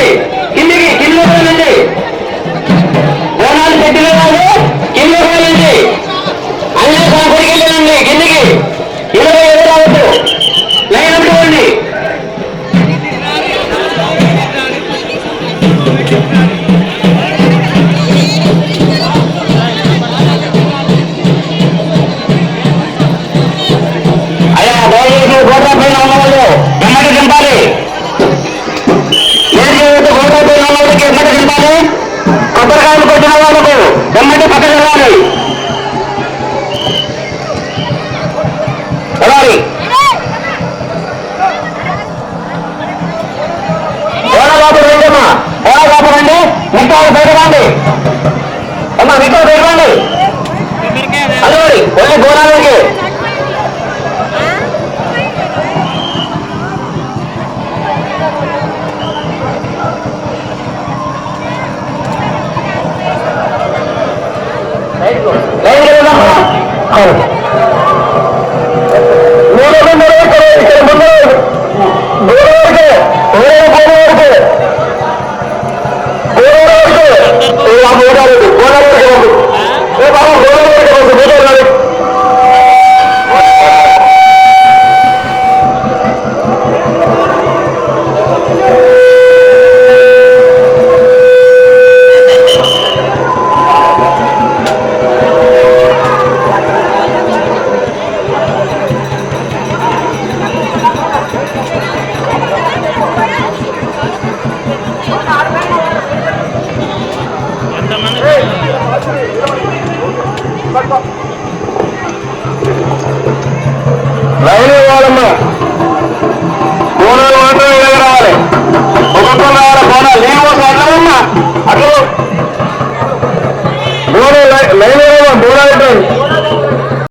కిందికి కిందికి కిందికి వెళ్ళండి. బోనాలు పెట్టిన వాళ్ళు కిందికి వెళ్ళండి. అన్నీ గుడికి వెళ్ళండి. కిందికి 20 రావద్దు. లైన్ పెట్టుకోండి. అయ్యా దయచేసి గోడ పైన ఉన్నవాళ్ళు ఎమ్మటి దింపాలి. గోడ పైన ఉన్నవాళ్ళకి ఎమ్మటి దింపాలి. కొబ్బరికాయలు కొట్టిన వాళ్ళకు ఎమ్మటి పక్క జరగాలి. ఓడబాబు రండి అమ్మా. ఓడబాబు రండి. మిగతా బయటకండి అమ్మా. మిగతా బయటకండి. అదే ఓన్లీ బోనాలకి. లైన్ ఇవ్వాలమ్మా. బోనాలు మాత్రమే ఇలాగ రావాలి. ఒక్కొక్కరు రావాలి. బోనాలు నేను కోసం అట్లమ్మా. అట్లా బోనాలు లైన్ ఇవ్వమ్మా. బోనాలు